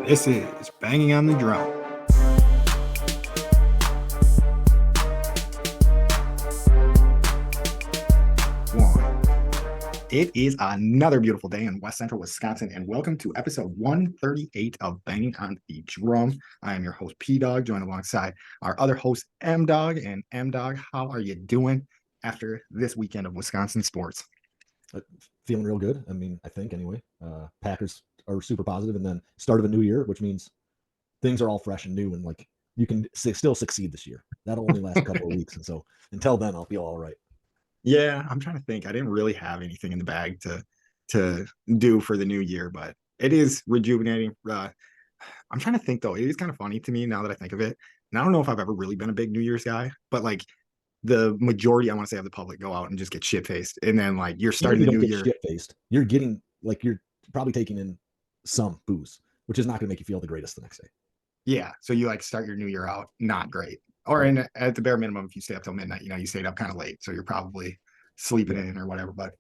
This is Banging on the Drum. One. It is another beautiful day in West Central Wisconsin, and welcome to episode 138 of Banging on the Drum. I am your host, P Dog, joined alongside our other host, M Dog. And M Dog, how are you doing after this weekend of Wisconsin sports? Feeling real good. I mean, I think anyway. Packers are super positive, and then start of a new year, which means things are all fresh and new, and like you can still succeed this year. That'll only last a couple of weeks, and so until then, I'll feel all right. Yeah, I'm trying to think. I didn't really have anything in the bag to do for the new year, but it is rejuvenating. I'm trying to think though. It is kind of funny to me now that I think of it. And I don't know if I've ever really been a big New Year's guy, but like the majority, I want to say, of the public go out and just get shit faced, and then like you're Even starting if you the don't new get year. shit faced, you're probably taking in some booze, which is not going to make you feel the greatest the next day. Yeah, so you like start your new year out not great, or in at the bare minimum, if you stay up till midnight, you stayed up kind of late, so you're probably sleeping in or whatever. But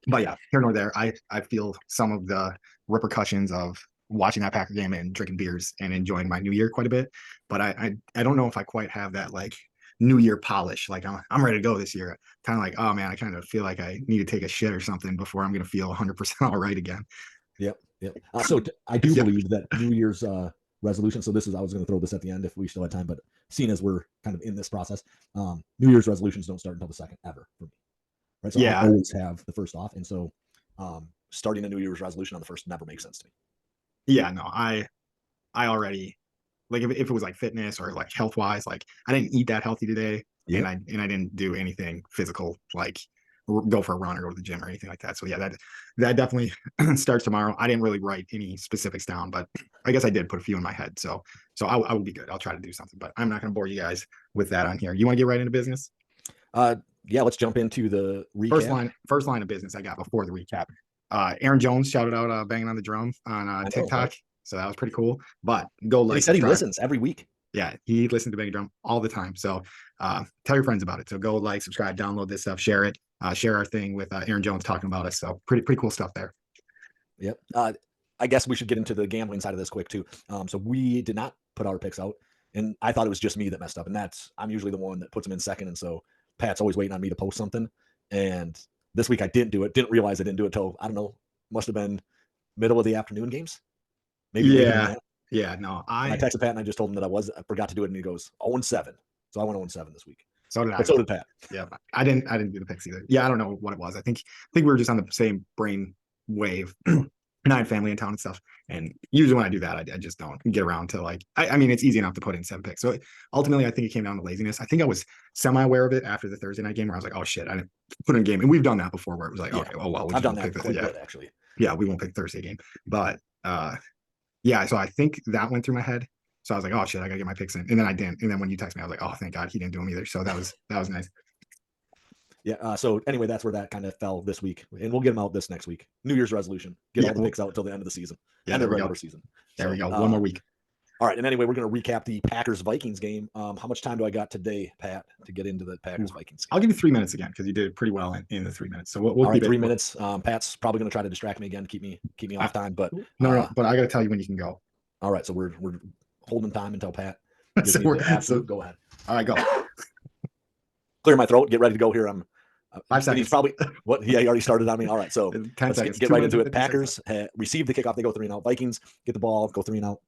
yeah, here nor there. I feel some of the repercussions of watching that Packer game and drinking beers and enjoying my New Year quite a bit. But I don't know if I quite have that like New Year polish. Like I'm ready to go this year. Kind of like, oh man, I kind of feel like I need to take a shit or something before I'm gonna feel 100% all right again. Yep. I do Yep. believe that New Year's resolution. So I was going to throw this at the end if we still had time, but seeing as we're kind of in this process, New Year's resolutions don't start until the second ever for me. Right. So I Yeah. always have the first off. And so starting a New Year's resolution on the first never makes sense to me. Yeah. No, I already like if it was like fitness or like health wise, like I didn't eat that healthy today, and Yep. I didn't do anything physical like go for a run or go to the gym or anything like that. So yeah, that definitely starts tomorrow. I didn't really write any specifics down, but I guess I did put a few in my head. So I will be good. I'll try to do something, but I'm not going to bore you guys with that on here. You want to get right into business? Yeah, let's jump into the recap. First line of business I got before the recap. Aaron Jones shouted out Banging on the Drum on I know, TikTok. right? So that was pretty cool. But go And he like, said he subscribe. listens every week. Yeah, he listens to Bang Drum all the time. So tell your friends about it. So go like, subscribe, download this stuff, share it, share our thing with Aaron Jones talking about us. So pretty cool stuff there. Yep. I guess we should get into the gambling side of this quick too. So we did not put our picks out, and I thought it was just me that messed up. And I'm usually the one that puts them in second, and so Pat's always waiting on me to post something. And this week I didn't do it. Didn't realize I didn't do it till I don't know. Must have been middle of the afternoon games. Maybe later than Yeah, that. yeah. No, And I texted Pat and I just told him that I forgot to do it, and he goes 0-7. So I went 0-7 this week. so did I. But so did Pat. Yeah, I didn't do the picks either. Yeah, I don't know what it was. I think we were just on the same brain wave. And I had family in town and stuff. And usually when I do that, I just don't get around to like, I mean, it's easy enough to put in 7 picks. So ultimately, I think it came down to laziness. I think I was semi aware of it after the Thursday night game where I was like, oh shit, I didn't put in a game. And we've done that before where it was like, Yeah. okay, oh well, I've done pick that quite yeah. a bit actually. Yeah, we won't pick Thursday game. But yeah, so I think that went through my head. So I was like, oh shit, I gotta get my picks in. And then I didn't. And then when you text me, I was like, oh thank God he didn't do them either. So that was nice. Yeah. So anyway, that's where that kind of fell this week, and we'll get them out this next week. New Year's resolution: get all the picks out until the end of the season, end of the regular season. There we go. One more week. All right, and anyway, we're going to recap the Packers Vikings game. How much time do I got today, Pat, to get into the Packers Vikings game? I'll give you 3 minutes again because you did pretty well in the 3 minutes. So we'll all right, 3 minutes. Pat's probably going to try to distract me again, keep me off time. But no, but I got to tell you when you can go. All right, so we're holding time until Pat. So go ahead. All right, go. Clear my throat. Get ready to go here. 5 seconds. He's probably what? Yeah, he already started on me. All right, so 10 seconds. Get right into it. Packers receive the kickoff. They go 3-and-out. Vikings get the ball, go 3-and-out.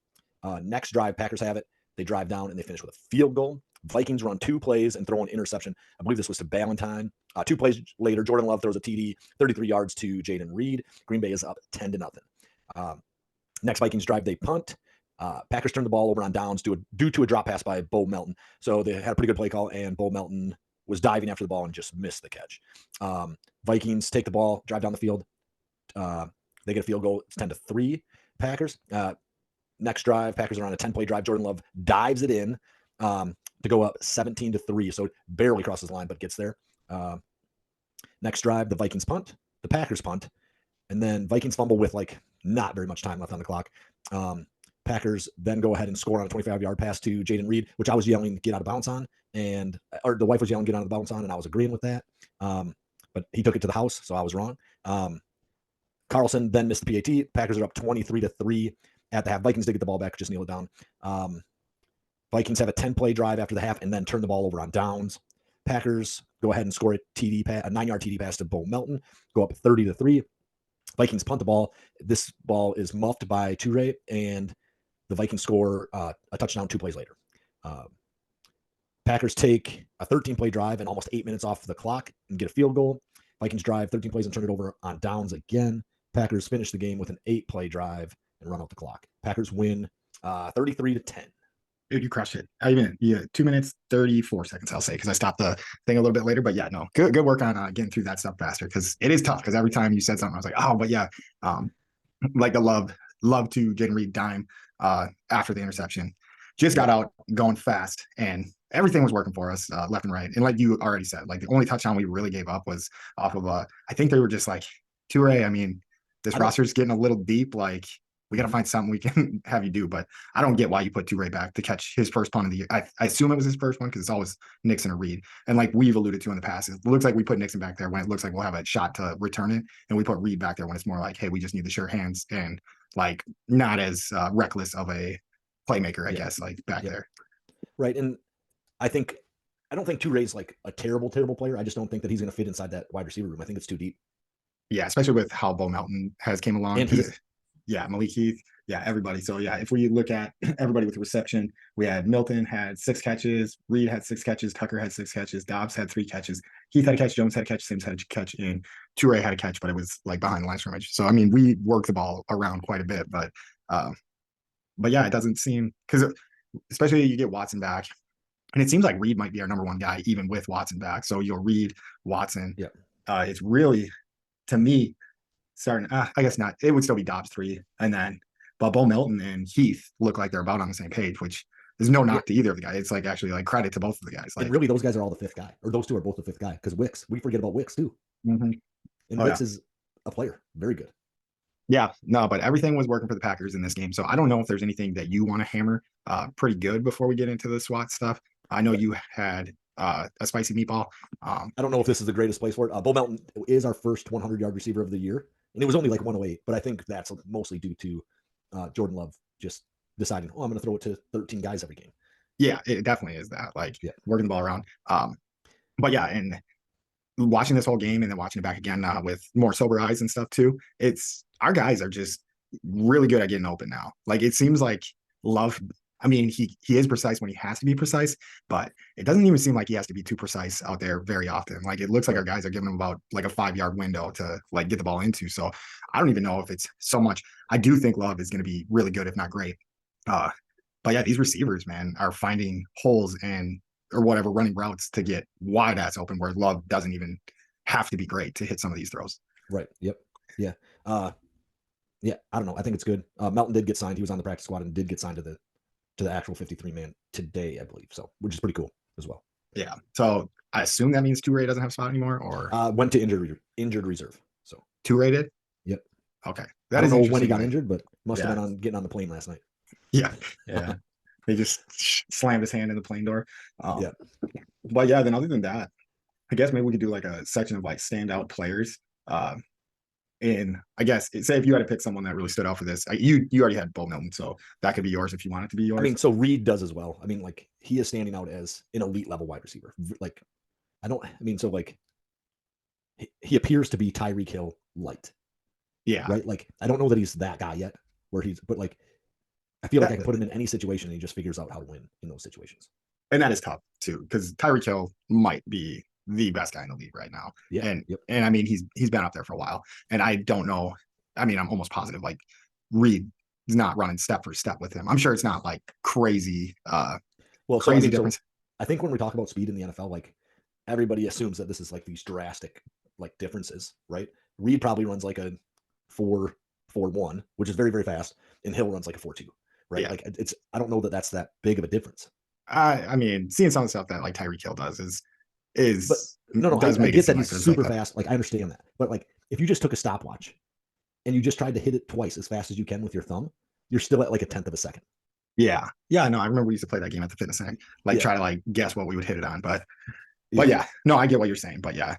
Next drive, Packers have it. They drive down and they finish with a field goal. Vikings run 2 plays and throw an interception. I believe this was to Ballantyne. 2 plays later, Jordan Love throws a TD, 33 yards to Jaden Reed. Green Bay is up 10-0. Next Vikings drive, they punt. Packers turn the ball over on downs due to a drop pass by Bo Melton. So they had a pretty good play call, and Bo Melton was diving after the ball and just missed the catch. Vikings take the ball, drive down the field. They get a field goal. It's 10-3 Packers. Next drive, Packers are on a 10-play drive. Jordan Love dives it in to go up 17-3. So barely crosses the line, but gets there. Next drive, the Vikings punt, the Packers punt, and then Vikings fumble with like not very much time left on the clock. Packers then go ahead and score on a 25-yard pass to Jaden Reed, which I was yelling get out of bounds on, or the wife was yelling get out of bounds on, and I was agreeing with that. But he took it to the house, so I was wrong. Carlson then missed the PAT. Packers are up 23-3. at the half. Vikings did get the ball back, just kneel it down. Vikings have a 10-play drive after the half and then turn the ball over on downs. Packers go ahead and score a 9-yard TD pass to Bo Melton, go up 30-3. Vikings punt the ball. This ball is muffed by Toure, and the Vikings score a touchdown 2 plays later. Packers take a 13-play drive and almost 8 minutes off the clock and get a field goal. Vikings drive 13 plays and turn it over on downs again. Packers finish the game with an 8-play drive and run out the clock. Packers win 33-10. Dude, you crushed it. I mean, 2 minutes, 34 seconds, I'll say, because I stopped the thing a little bit later. But yeah, no, good work on getting through that stuff faster, because it is tough. Because every time you said something, I was like, oh, but yeah, like the love to Jaden Reed dime after the interception. Just got out going fast, and everything was working for us left and right. And like you already said, like the only touchdown we really gave up was off of I think they were just like, Toure, I mean, this roster's getting a little deep. Like, we got to find something we can have you do. But I don't get why you put Toure back to catch his first punt of the year. I assume it was his first one, because it's always Nixon or Reed. And like we've alluded to in the past, it looks like we put Nixon back there when it looks like we'll have a shot to return it. And we put Reed back there when it's more like, hey, we just need the sure hands and like not as reckless of a playmaker, I guess, like back there. Right. And I don't think Toure's like a terrible player. I just don't think that he's going to fit inside that wide receiver room. I think it's too deep. Yeah, especially with how Bo Melton has came along. And yeah, Malik Heath. Yeah, everybody. So yeah, if we look at everybody with reception, we had Milton had 6 catches, Reed had 6 catches, Tucker had 6 catches, Dobbs had 3 catches, Heath had a catch, Jones had a catch, Sims had a catch, and Toure had a catch, but it was like behind the line scrimmage. So I mean, we worked the ball around quite a bit, but yeah, it doesn't seem, because especially you get Watson back, and it seems like Reed might be our number 1 guy even with Watson back. So you'll Reed, Watson. Yeah, it's really, to me, starting. I guess not. It would still be Dobbs 3, and then, but Bo Melton and Heath look like they're about on the same page, which is no knock to either of the guys. It's like actually like credit to both of the guys. Like, and really, those guys are all the 5th guy, or those 2 are both the 5th guy, because Wicks, we forget about Wicks too. Mm-hmm. And Wicks is a player, very good. Yeah, no, but everything was working for the Packers in this game. So I don't know if there's anything that you want to hammer pretty good before we get into the SWAT stuff. I know you had a spicy meatball. I don't know if this is the greatest place for it. Bo Melton is our first 100-yard receiver of the year, and it was only like 108, but I think that's mostly due to Jordan Love just deciding, I'm going to throw it to 13 guys every game. Yeah, it definitely is that, like working the ball around. But yeah, and watching this whole game and then watching it back again with more sober eyes and stuff too, it's our guys are just really good at getting open now. Like it seems like Love, I mean, he is precise when he has to be precise, but it doesn't even seem like he has to be too precise out there very often. Like it looks like our guys are giving him about like a 5-yard window to like get the ball into. So I don't even know if it's so much. I do think Love is going to be really good, if not great. But yeah, these receivers, man, are finding holes or whatever, running routes to get wide ass open where Love doesn't even have to be great to hit some of these throws. Right. Yep. Yeah. Yeah. I don't know. I think it's good. Melton did get signed. He was on the practice squad and did get signed to the actual 53-man today, I believe. So, which is pretty cool as well. Yeah. So I assume that means Toure doesn't have a spot anymore, or went to injured reserve. So Toure did. Yep. Okay. I don't know when he got injured, but must have been getting on the plane last night. Yeah. Yeah. They just slammed his hand in the plane door. Yeah. But yeah, then other than that, I guess maybe we could do like a section of like standout players. And I guess say if you had to pick someone that really stood out for this, you already had Bo Melton, so that could be yours if you want it to be yours. I mean, so Reed does as well. I mean, like he is standing out as an elite level wide receiver. Like, he appears to be Tyreek Hill light. Yeah. Right. Like, I don't know that he's that guy yet, but like, I feel like I can put him in any situation and he just figures out how to win in those situations. And that is tough too, because Tyreek Hill might be the best guy in the league right now. Yeah. And I mean, he's been up there for a while. And I don't know. I mean, I'm almost positive like Reed is not running step for step with him. I'm sure it's not like crazy, crazy difference. So I think when we talk about speed in the NFL, like everybody assumes that this is like these drastic like differences, right? Reed probably runs like a 4.41, which is very, very fast, and Hill runs like a 4.2, right? Yeah. Like I don't know that that's that big of a difference. I mean, seeing some of the stuff that like Tyreek Hill does but no, I get that he's super fast. Like I understand that, but like if you just took a stopwatch and you just tried to hit it twice as fast as you can with your thumb, you're still at like a 1/10 of a second. Yeah. No, I remember we used to play that game at the fitness center, like try to like guess what we would hit it on, but yeah, no, I get what you're saying, but yeah,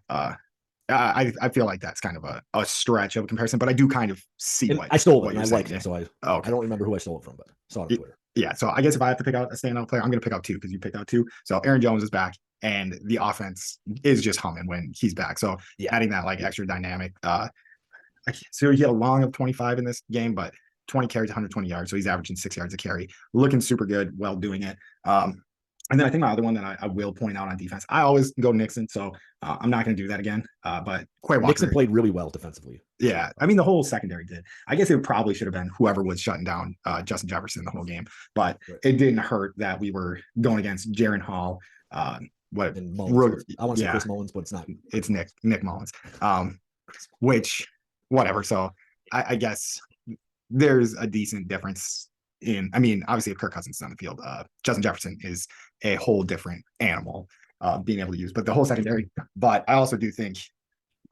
I feel like that's kind of a stretch of a comparison, but I do kind of see And what I stole it what and you're I saying. liked Yeah. it. So Oh, I okay. don't remember who I stole it from, but saw it on Twitter. Yeah. So I guess if I have to pick out a standout player, I'm going to pick out two because you picked out two. So Aaron Jones is back, and the offense is just humming when he's back. So Yeah. adding that like extra dynamic. So he had a long of 25 in this game, but 20 carries, 120 yards. So he's averaging 6 yards a carry, looking super good while doing it. And then I think my other one that I will point out on defense, I always go Nixon, so I'm not going to do that again. But Quay Nixon Walker, played really well defensively. yeah, I mean the whole secondary did. I guess it probably should have been whoever was shutting down Justin Jefferson the whole game, but Right. it didn't hurt that we were going against Jaron Hall. What? And Mullins, I want to say Yeah, Chris Mullins, but it's not. it's Nick Mullins. Which whatever. So I guess there's a decent difference in. I mean, obviously, if Kirk Cousins is on the field, Justin Jefferson is a whole different animal. Being able to use, but the whole secondary. But I also do think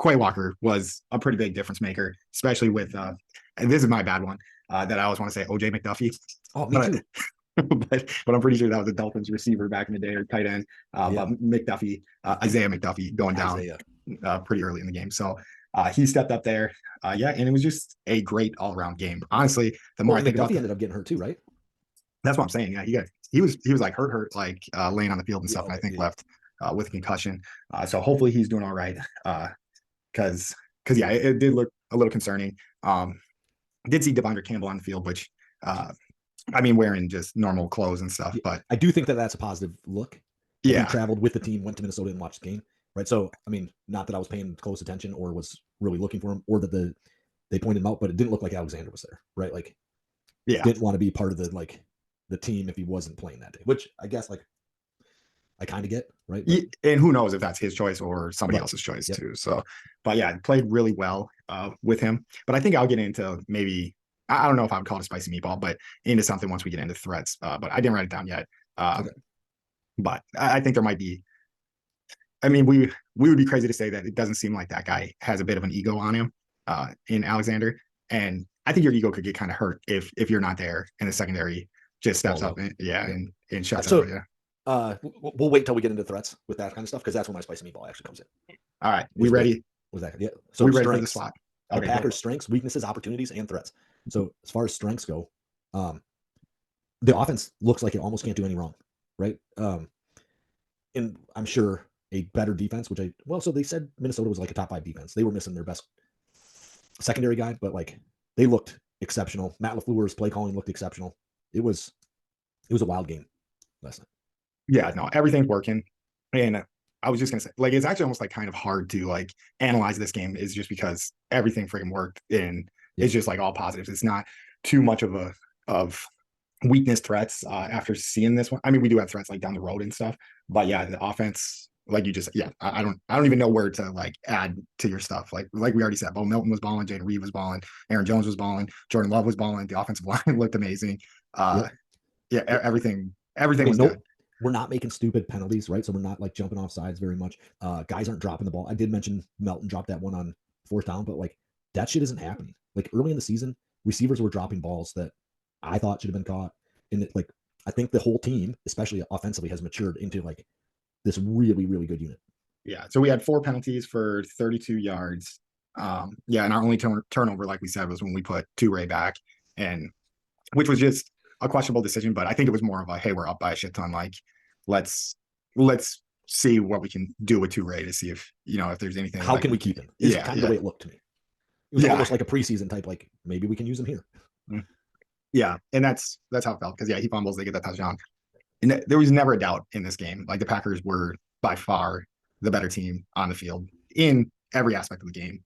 Quay Walker was a pretty big difference maker, especially with. And this is my bad one that I always want to say OJ McDuffie. Oh, me too. But I'm pretty sure that was a Dolphins receiver back in the day or tight end. But McDuffie, Isaiah McDuffie going down pretty early in the game. So he stepped up there. Yeah, and it was just a great all around game. Honestly, the more I think about McDuffie ended up getting hurt too, right? that's what I'm saying. Yeah, he was like hurt, like laying on the field and stuff. And I think left with a concussion. So hopefully he's doing all right. Because yeah, it did look a little concerning. Did see Devondre Campbell on the field, which I mean, wearing just normal clothes and stuff. But I do think that that's a positive look. Yeah, he traveled with the team, went to Minnesota and watched the game. Right. So, I mean, not that I was paying close attention or was really looking for him or that they pointed him out, but it didn't look like Alexander was there. Right. Like, didn't want to be part of the team if he wasn't playing that day, which I guess I kind of get, right? But, and who knows if that's his choice or somebody else's choice too. So, but yeah, played really well with him. But I think I'll get into maybe, I don't know if I would call it a spicy meatball, but into something once we get into threats. But I didn't write it down yet. But I think there might be. I mean, we would be crazy to say that it doesn't seem like that guy has a bit of an ego on him in Alexander. And I think your ego could get kind of hurt if you're not there and the secondary just steps up and shuts up. Yeah. We'll wait till we get into threats with that kind of stuff because that's when my spicy meatball actually comes in. All right, we ready? Was that? Yeah. So we ready for the slot? Okay, Packers' strengths, weaknesses, opportunities, and threats. So as far as strengths go, the offense looks like it almost can't do any wrong, right? And I'm sure a better defense, so they said Minnesota was like a top 5 defense. They were missing their best secondary guy, but like they looked exceptional. Matt LaFleur's play calling looked exceptional. It was a wild game last night. Yeah, no, everything's working. And I was just gonna say, like, it's actually almost like kind of hard to like analyze this game is just because everything freaking worked and it's just like all positives. It's not too much of weakness threats after seeing this one. I mean, we do have threats like down the road and stuff, but yeah, the offense, like you just, I don't even know where to like add to your stuff. Like we already said, Bo Milton was balling, Jaden Reed was balling, Aaron Jones was balling, Jordan Love was balling. The offensive line looked amazing. Everything was good. We're not making stupid penalties, right? So we're not like jumping off sides very much. Guys aren't dropping the ball. I did mention Melton dropped that one on 4th down, but like that shit isn't happening. Like early in the season, receivers were dropping balls that I thought should have been caught. And like I think the whole team, especially offensively, has matured into like this really, really good unit. Yeah. So we had 4 penalties for 32 yards. And our only turnover, like we said, was when we put Toure back, and which was just a questionable decision, but I think it was more of a, hey, we're up by a shit ton. Like, let's see what we can do with Toure to see if if there's anything. How can we keep him? Is kind of the way it looked to me. It was almost like a preseason type. Like maybe we can use him here. Yeah, and that's how it felt because he fumbles, they get that touchdown, and there was never a doubt in this game. Like the Packers were by far the better team on the field in every aspect of the game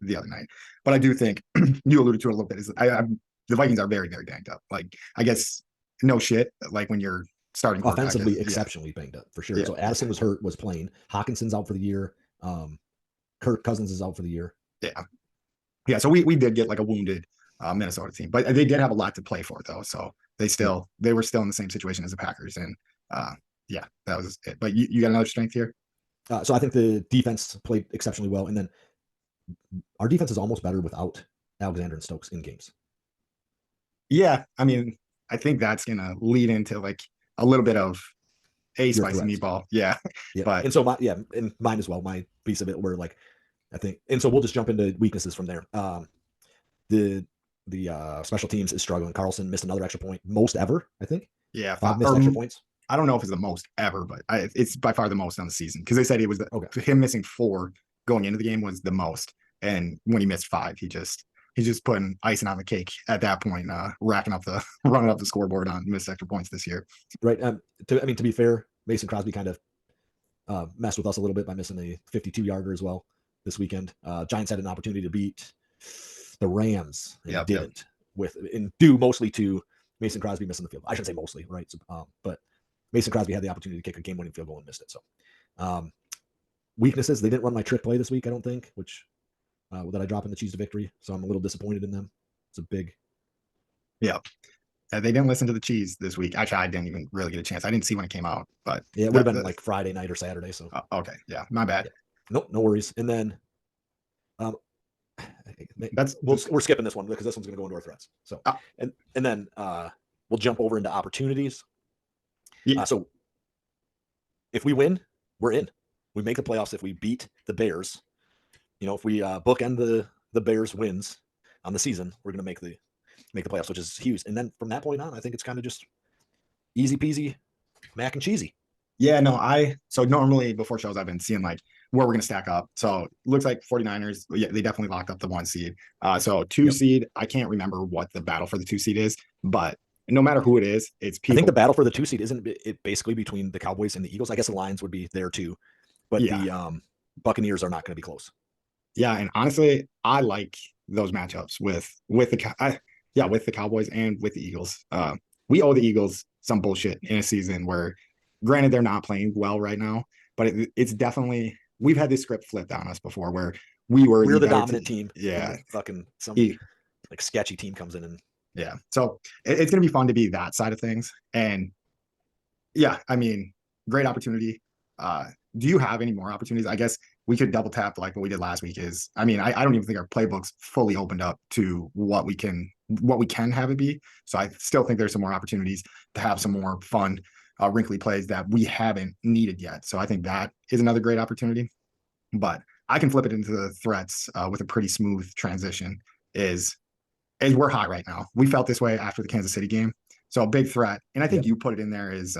the other night. But I do think you alluded to it a little bit. Is the Vikings are very, very banged up. Like I guess no shit. Like when you're starting offensively, exceptionally banged up for sure. So Addison was playing. Hawkinson's out for the year. Kirk Cousins is out for the year. Yeah. So we did get like a wounded Minnesota team, but they did have a lot to play for though. So they were still in the same situation as the Packers, and that was it. But you got another strength here. So I think the defense played exceptionally well, and then our defense is almost better without Alexander and Stokes in games. Yeah, I mean, I think that's gonna lead into like a little bit of a spicy meatball. Yeah. But and so and mine as well. My piece of it where like I think, and so we'll just jump into weaknesses from there. The special teams is struggling. Carlson missed another extra point, most ever, I think. Yeah, 5 missed extra points. I don't know if it's the most ever, but it's by far the most on the season because they said it was him missing 4 going into the game was the most, and when he missed 5, he's just putting icing on the cake at that point, racking up the running up the scoreboard on missed extra points this year. Right. To be fair, Mason Crosby kind of messed with us a little bit by missing a 52-yarder as well this weekend. Giants had an opportunity to beat the Rams and didn't, due mostly to Mason Crosby missing the field. I shouldn't say mostly, right? But Mason Crosby had the opportunity to kick a game-winning field goal and missed it. So weaknesses, they didn't run my trick play this week, I don't think, which that I drop in the cheese to victory. So I'm a little disappointed in them. It's a big. Yeah. They didn't listen to the cheese this week. Actually, I didn't even really get a chance. I didn't see when it came out, but yeah, it would have been like Friday night or Saturday. So okay, yeah, my bad. Yeah. Nope, no worries. And then we're skipping this one because this one's going to go into our threats. So and then we'll jump over into opportunities. Yeah. So if we win, we're in. We make the playoffs if we beat the Bears. If we bookend the Bears wins on the season, we're going to make the playoffs, which is huge. And then from that point on, I think it's kind of just easy peasy, mac and cheesy. Yeah, no, so normally before shows I've been seeing like where we're going to stack up. So it looks like 49ers, yeah, they definitely locked up the 1 seed. So 2 seed, I can't remember what the battle for the 2 seed is, but no matter who it is, it's people. I think the battle for the 2 seed isn't it basically between the Cowboys and the Eagles. I guess the Lions would be there too, but the Buccaneers are not going to be close. Yeah, and honestly, I like those matchups with the Cowboys and with the Eagles. We owe the Eagles some bullshit in a season where, granted, they're not playing well right now, but it's definitely, we've had this script flipped on us before where we're the dominant team. Yeah, fucking some like sketchy team comes in and yeah. So it's gonna be fun to be that side of things, and yeah, I mean, great opportunity. Do you have any more opportunities? I guess we could double tap like what we did last week. I don't even think our playbook's fully opened up to what we can have it be. So I still think there's some more opportunities to have some more fun, wrinkly plays that we haven't needed yet. So I think that is another great opportunity. But I can flip it into the threats with a pretty smooth transition. Is we're hot right now. We felt this way after the Kansas City game. So a big threat, and I think you put it in there is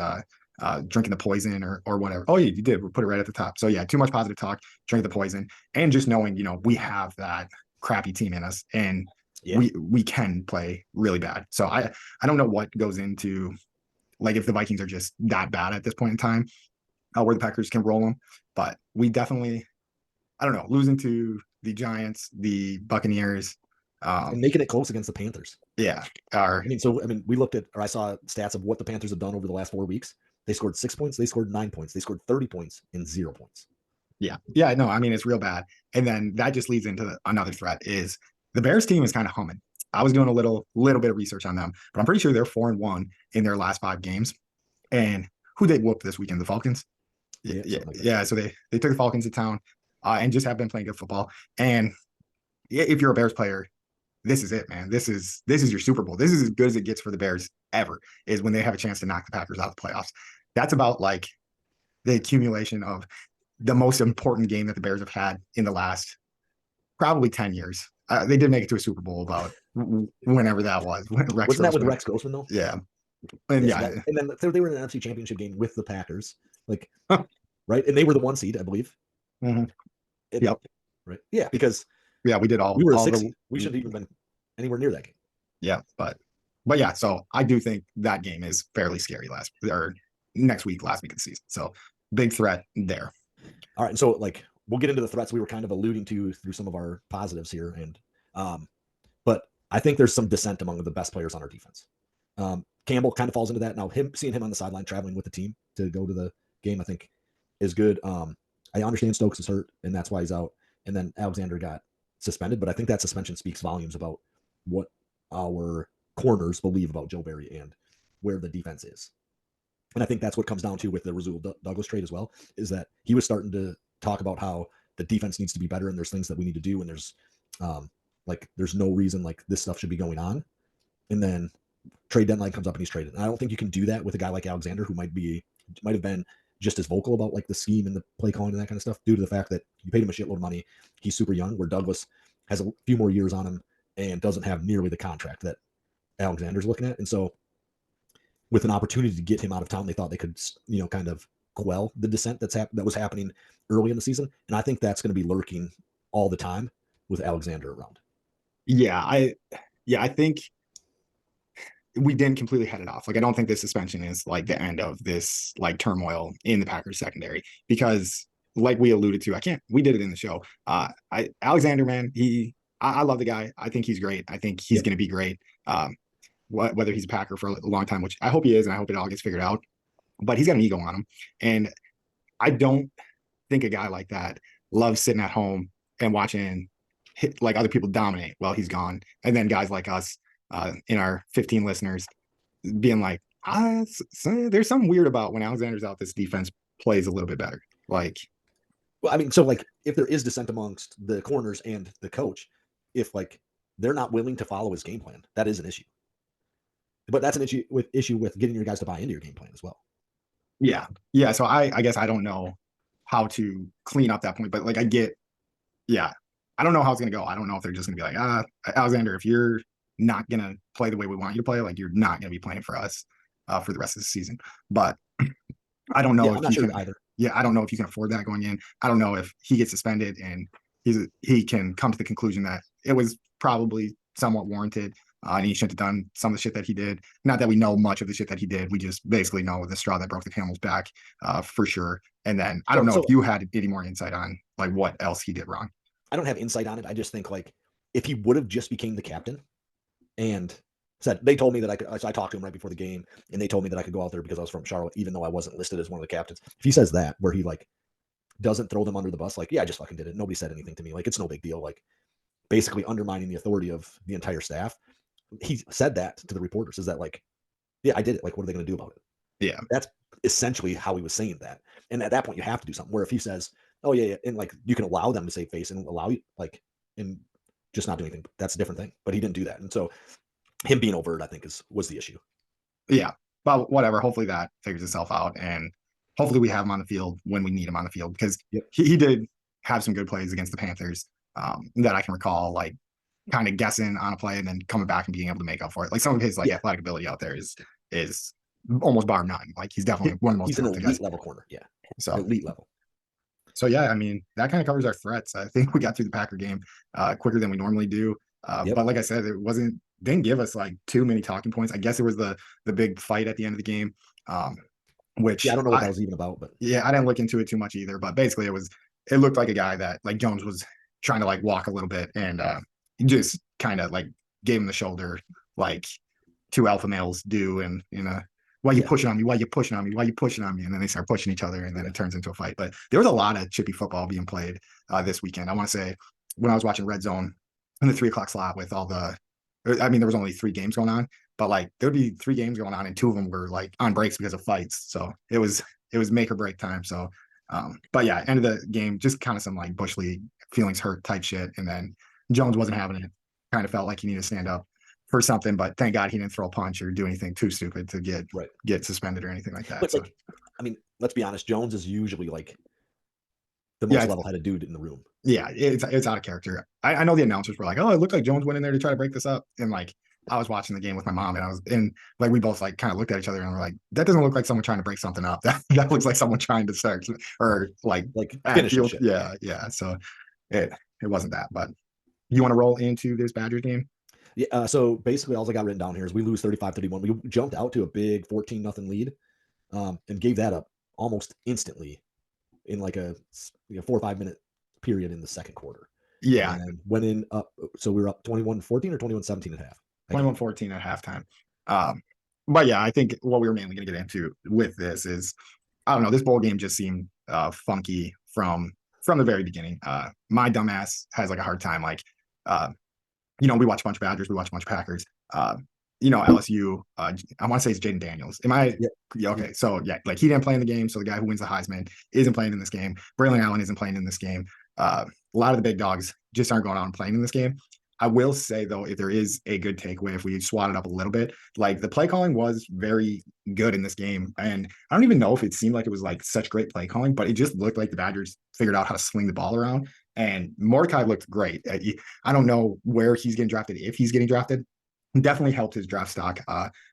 drinking the poison or whatever. Oh, yeah, you did. We put it right at the top. So yeah, too much positive talk, drink the poison, and just knowing, we have that crappy team in us, and we can play really bad. So I don't know what goes into, like, if the Vikings are just that bad at this point in time, where the Packers can roll them. But we definitely, I don't know, losing to the Giants, the Buccaneers, and making it close against the Panthers. Yeah. We looked at, or I saw stats of what the Panthers have done over the last 4 weeks. They scored 6 points. They scored 9 points. They scored 30 points and 0 points. Yeah. Yeah. No, it's real bad. And then that just leads into another threat is the Bears team is kind of humming. I was doing a little bit of research on them, but I'm pretty sure they're 4-1 in their last 5 games. And who they whooped this weekend? The Falcons. Yeah. So they took the Falcons to town and just have been playing good football. And if you're a Bears player, this is it, man. This is your Super Bowl. This is as good as it gets for the Bears ever, is when they have a chance to knock the Packers out of the playoffs. That's about like the accumulation of the most important game that the Bears have had in the last probably 10 years. They did make it to a Super Bowl about whenever that was. Wasn't that with Rex Grossman though? Yeah. And and then they were in an NFC Championship game with the Packers, right? And they were the 1 seed, I believe. Mm-hmm. Yep. Right. Yeah, because we did all. We were a 6 seed. We shouldn't even been anywhere near that game. Yeah, but yeah. So I do think that game is fairly scary last week of the season. So big threat there. All right, and so we'll get into the threats we were kind of alluding to through some of our positives here, and but I think there's some dissent among the best players on our defense. Campbell kind of falls into that. Now, seeing him on the sideline traveling with the team to go to the game, I think is good. I understand Stokes is hurt, and that's why he's out. And then Alexander got suspended, but I think that suspension speaks volumes about what our corners believe about Joe Barry and where the defense is. And I think that's what comes down to with the Rasul Douglas trade as well, is that he was starting to talk about how the defense needs to be better and there's things that we need to do. And there's there's no reason this stuff should be going on. And then trade deadline comes up and he's traded. And I don't think you can do that with a guy like Alexander, who might have been just as vocal about like the scheme and the play calling and that kind of stuff due to the fact that you paid him a shitload of money. He's super young, where Douglas has a few more years on him and doesn't have nearly the contract that Alexander's looking at. And so, with an opportunity to get him out of town, they thought they could, kind of quell the dissent that was happening early in the season. And I think that's going to be lurking all the time with Alexander around. Yeah, I think we didn't completely head it off. Like, I don't think this suspension is like the end of this like turmoil in the Packers secondary, because like we alluded to, we did it in the show. Alexander, man, I love the guy. I think he's great. I think he's going to be great. Whether he's a Packer for a long time, which I hope he is, and I hope it all gets figured out, but he's got an ego on him. And I don't think a guy like that loves sitting at home and watching like other people dominate while he's gone. And then guys like us, in our 15 listeners, being like, there's something weird about when Alexander's out, this defense plays a little bit better. Like, well, I mean, so like if there is dissent amongst the corners and the coach, if like they're not willing to follow his game plan, that is an issue. But that's an issue with getting your guys to buy into your game plan as well. Yeah. So I guess I don't know how to clean up that point, but like I don't know how it's gonna go. I don't know if they're just gonna be like, Alexander, if you're not gonna play the way we want you to play, like you're not gonna be playing for us for the rest of the season. But I don't know if I'm not sure either. Yeah, I don't know if you can afford that going in. I don't know if he gets suspended and he can come to the conclusion that it was probably somewhat warranted. And he shouldn't have done some of the shit that he did. Not that we know much of the shit that he did. We just basically know the straw that broke the camel's back, for sure. And then I don't know if you had any more insight on like what else he did wrong. I don't have insight on it. I just think like if he would have just became the captain and said, they told me that I could, so I talked to him right before the game, and they told me that I could go out there because I was from Charlotte, even though I wasn't listed as one of the captains. If he says that, where he like doesn't throw them under the bus, like, yeah, I just fucking did it. Nobody said anything to me. Like, it's no big deal. Like, basically undermining the authority of the entire staff. He said that to the reporters, is that like, yeah, I did it. Like, what are they going to do about it? Yeah. That's essentially how he was saying that. And at that point, you have to do something. Where if he says, oh, yeah, and like you can allow them to save face and allow you, like, and just not do anything, that's a different thing. But he didn't do that. And so him being overt, I think, was the issue. Yeah. But whatever. Hopefully that figures itself out. And hopefully we have him on the field when we need him on the field, because he did have some good plays against the Panthers, that I can recall, like kind of guessing on a play and then coming back and being able to make up for it. Like some of his athletic ability out there is almost bar none. Like he's definitely one of the most. He's an elite level corner. Yeah. So elite level. So yeah, I mean, that kind of covers our threats. I think we got through the Packer game quicker than we normally do. But like I said, didn't give us like too many talking points. I guess it was the big fight at the end of the game, which I don't know what that was even about, but I didn't look into it too much either. But basically, it looked like a guy that like Jones was trying to like walk a little bit and just kind of like gave him the shoulder, like two alpha males do, and why you pushing on me? Why you pushing on me? Why you pushing on me? And then they start pushing each other, and then it turns into a fight. But there was a lot of chippy football being played this weekend. I want to say when I was watching Red Zone in the 3:00 slot with all there was only 3 games going on, but like there would be 3 games going on, and 2 of them were like on breaks because of fights. So it was make or break time. So, but yeah, end of the game, just kind of some like Bush League feelings hurt type shit, and then Jones wasn't having it. Kind of felt like he needed to stand up for something, but thank God he didn't throw a punch or do anything too stupid to get suspended or anything like that. But like, I mean, let's be honest, Jones is usually like the most level-headed dude in the room. Yeah, it's out of character. I know the announcers were like, "Oh, it looked like Jones went in there to try to break this up," and like I was watching the game with my mom, and like we both like kind of looked at each other and we're like, "That doesn't look like someone trying to break something up. That looks like someone trying to start or like finish shit. Yeah. So it wasn't that, but you want to roll into this Badgers game? Yeah, so basically all I got written down here is we lose 35-31. We jumped out to a big 14-0 lead, and gave that up almost instantly in like a 4 or 5 minute period in the second quarter. Yeah. And went in up, so we were up 21-14 or 21-17 at half. 21-14 at halftime. But yeah, I think what we were mainly going to get into with this is, I don't know, this bowl game just seemed funky from the very beginning. My dumbass has like a hard time, like, we watch a bunch of Badgers, we watch a bunch of Packers. LSU, I want to say it's Jaden Daniels. Am I? Yeah. Okay. So yeah, like he didn't play in the game. So the guy who wins the Heisman isn't playing in this game. Braylon Allen isn't playing in this game. A lot of the big dogs just aren't going out and playing in this game. I will say though, if there is a good takeaway, if we swat it up a little bit, like the play calling was very good in this game. And I don't even know if it seemed like it was like such great play calling, but it just looked like the Badgers figured out how to sling the ball around. And Mordecai looked great. I don't know where he's getting drafted, if he's getting drafted. Definitely helped his draft stock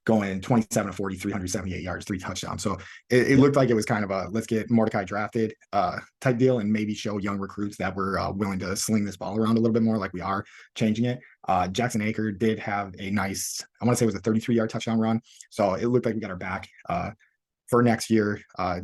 going 27 to 40, 378 yards, 3 touchdowns. So it looked like it was kind of a let's get Mordecai drafted type deal and maybe show young recruits that we're willing to sling this ball around a little bit more like we are changing it. Jackson Aker did have a nice, I want to say it was a 33-yard touchdown run. So it looked like we got our back for next year. I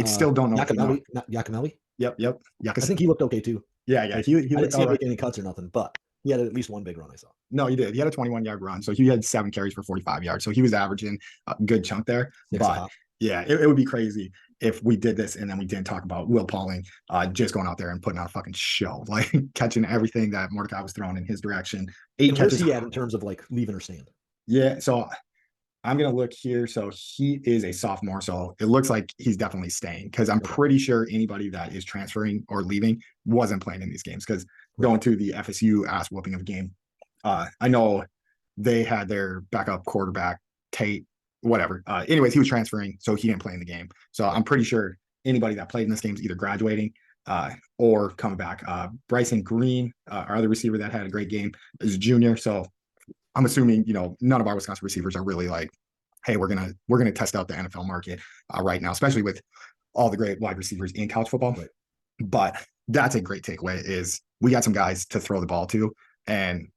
still don't know. Yakimelli, not Yakimelli. Yep. I think he looked okay too. Yeah. Like, He I didn't looked see all him right. make any cuts or nothing, but he had at least one big run I saw. No, he did. He had a 21-yard run. So he had 7 carries for 45 yards. So he was averaging a good chunk there. But yeah, it would be crazy if we did this and then we didn't talk about Will Pauling just going out there and putting on a fucking show, like catching everything that Mordecai was throwing in his direction. 8 and catches. Where's he at in terms of like leaving or staying? Yeah. So I'm going to look here. So he is a sophomore. So it looks like he's definitely staying because I'm pretty sure anybody that is transferring or leaving wasn't playing in these games because going to the FSU ass whooping of a game. I know they had their backup quarterback, Tate, whatever. Anyways, he was transferring, so he didn't play in the game. So I'm pretty sure anybody that played in this game is either graduating or coming back. Bryson Green, our other receiver that had a great game, is a junior. So I'm assuming, none of our Wisconsin receivers are really like, hey, we're gonna test out the NFL market right now, especially with all the great wide receivers in college football. Right. But that's a great takeaway is we got some guys to throw the ball to, and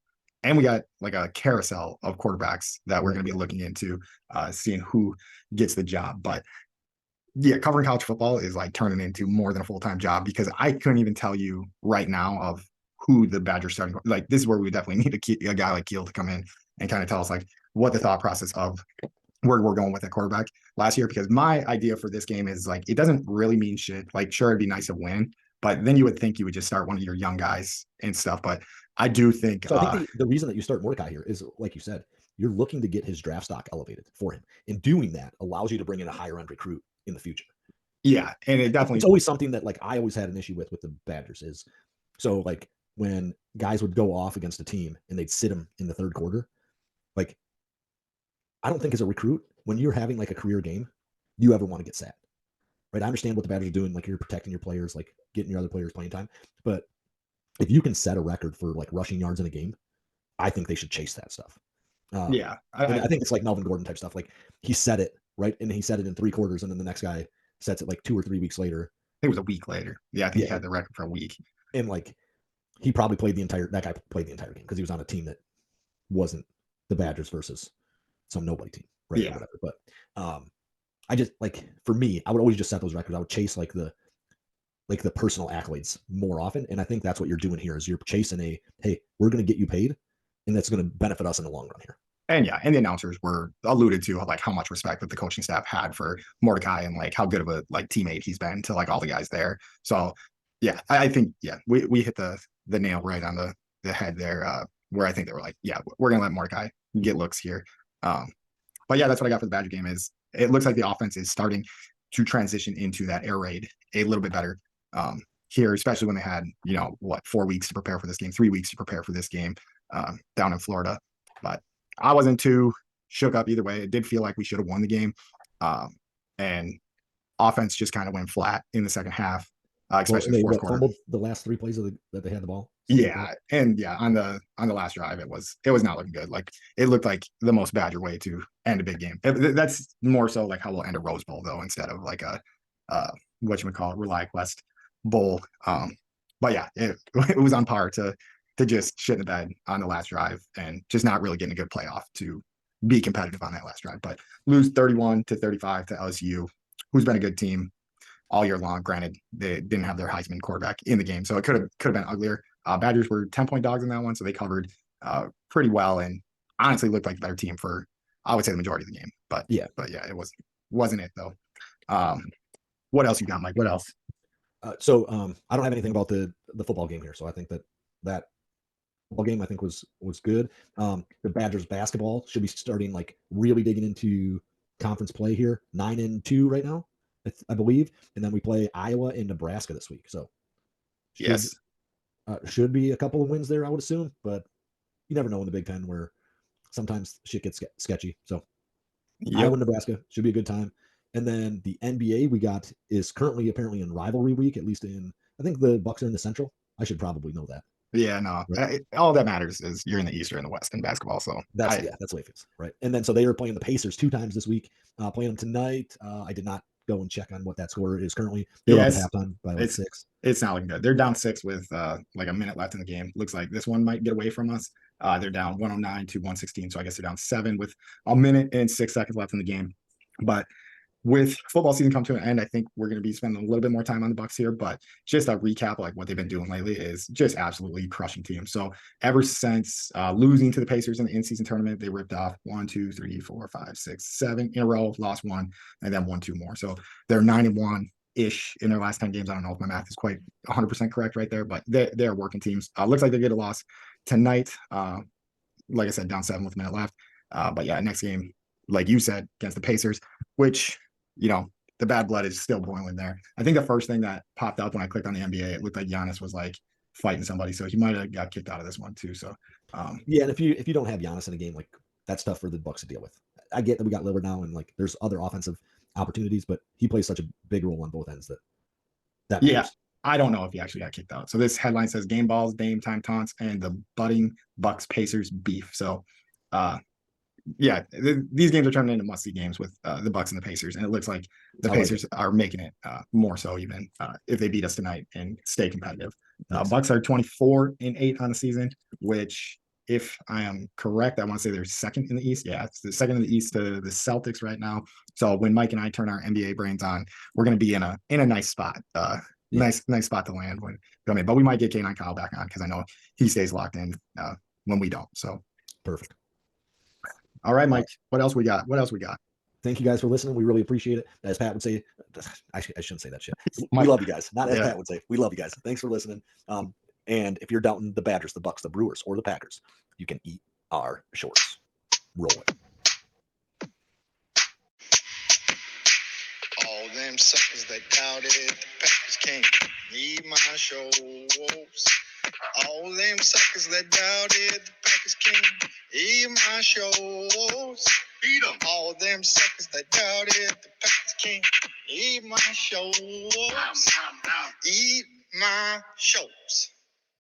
we got like a carousel of quarterbacks that we're going to be looking into, seeing who gets the job. But yeah, covering college football is like turning into more than a full-time job because I couldn't even tell you right now of who the Badgers starting. Like this is where we definitely need a guy like Keel to come in and kind of tell us like what the thought process of where we're going with that quarterback last year. Because my idea for this game is like it doesn't really mean shit. Like sure, it'd be nice to win, but then you would think you would just start one of your young guys and stuff. But I do think. So I think the reason that you start Mordecai here is, like you said, you're looking to get his draft stock elevated for him. And doing that allows you to bring in a higher end recruit in the future. Yeah, and it definitely. It's always something that like I always had an issue with the Badgers is, so like when guys would go off against a team and they'd sit them in the third quarter, like I don't think as a recruit when you're having like a career game, you ever want to get sat. Right? I understand what the Badgers are doing, like you're protecting your players, like getting your other players playing time, but if you can set a record for like rushing yards in a game, I think they should chase that stuff. Yeah, I think it's like Melvin Gordon type stuff. Like he said it right, and he said it in 3 quarters, and then the next guy sets it like 2 or 3 weeks later. It was a week later. Yeah, I think he had the record for a week. And like he probably played that guy played the entire game because he was on a team that wasn't the Badgers versus some nobody team, right? Yeah. Or whatever. But I just like for me, I would always just set those records. I would chase like the personal accolades more often. And I think that's what you're doing here is you're chasing hey, we're going to get you paid and that's going to benefit us in the long run here. And yeah, and the announcers were alluded to like how much respect that the coaching staff had for Mordecai and like how good of a like teammate he's been to like all the guys there. So yeah, I think we hit the nail right on the head there, where I think they were like, yeah, we're gonna let Mordecai get looks here. But yeah, that's what I got for the Badger game is it looks like the offense is starting to transition into that air raid a little bit better here, especially when they had, 4 weeks to prepare for this game, 3 weeks to prepare for this game down in Florida. But I wasn't too shook up either way. It did feel like we should have won the game. And offense just kind of went flat in the second half, especially the fourth quarter. Fumbled the last 3 plays that they had the ball. Yeah, and yeah, on the last drive, it was not looking good. Like it looked like the most Badger way to end a big game. That's more so like how we'll end a Rose Bowl though, instead of like a whatchamacallit, Rely Quest Bowl. But yeah, it was on par to just shit in the bed on the last drive and just not really getting a good playoff to be competitive on that last drive. But lose 31-35 to LSU, who's been a good team all year long. Granted, they didn't have their Heisman quarterback in the game, so it could have been uglier. Badgers were 10-point dogs in that one, so they covered pretty well and honestly looked like the better team for, I would say, the majority of the game. But yeah, it wasn't it though. What else you got, Mike? What else? So I don't have anything about the football game here, so I think that football game I think was good. The Badgers basketball should be starting like really digging into conference play here. 9-2 right now, I believe, and then we play Iowa and Nebraska this week. So Yes. Should be a couple of wins there, I would assume, but you never know in the Big Ten where sometimes shit gets sketchy. So Yep. Iowa, Nebraska should be a good time. And then the NBA we got is currently apparently in rivalry week, at least I think the Bucks are in the Central. I should probably know that. Yeah, no. Right? All that matters is you're in the East or in the West in basketball. So That's the way it feels, right? And then so they are playing the Pacers 2 times this week. Playing them tonight. I did not go and check on what that score is currently. They're up at halftime by like it's 6. it's not looking good. They're down 6 with like a minute left in the game. Looks like this one might get away from us. They're down 109 to 116. So I guess they're down 7 with a minute and 6 seconds left in the game. But with football season come to an end, I think we're going to be spending a little bit more time on the Bucks here. But just a recap, like what they've been doing lately is just absolutely crushing teams. So ever since losing to the Pacers in the in-season tournament, they ripped off 1, 2, 3, 4, 5, 6, 7 in a row, lost 1, and then 1, 2 more. So they're 9-1 ish in their last 10 games. I don't know if my math is quite 100% correct right there, but they're working teams. Looks like they get a loss tonight. Like I said, down 7 with a minute left. But yeah, next game, like you said, against the Pacers, which the bad blood is still boiling there. I think the first thing that popped up when I clicked on the NBA, it looked like Giannis was like fighting somebody, so he might have got kicked out of this one too. So yeah, and if you don't have Giannis in a game, like that's tough for the Bucks to deal with. I get that we got Lillard now, and like there's other offensive opportunities, but he plays such a big role on both ends that yeah, matters. I don't know if he actually got kicked out. So this headline says game balls, Dame time taunts, and the budding Bucks Pacers beef. So yeah, these games are turning into must-see games with the Bucks and the Pacers, and it looks like the Pacers are making it more so even if they beat us tonight and stay competitive. Nice. Bucks are 24-8 on the season, which, if I am correct, I want to say they're second in the East. Yeah, it's the second in the East to the Celtics right now. So when Mike and I turn our NBA brains on, we're going to be in a nice spot. Nice spot to land when coming. But we might get K9 Kyle back on because I know he stays locked in when we don't. So perfect. All right, Mike. What else we got? Thank you guys for listening. We really appreciate it. As Pat would say, I shouldn't say that shit. We love you guys. Not as Pat would say. We love you guys. Thanks for listening. And if you're doubting the Badgers, the Bucks, the Brewers, or the Packers, you can eat our shorts. Roll it. All them suckers that doubted the Packers can't eat my shorts. All them suckers that doubted the Packers can't eat my shorts. Beat them. All them suckers that doubted the Packers can't eat my shorts. Eat my shorts.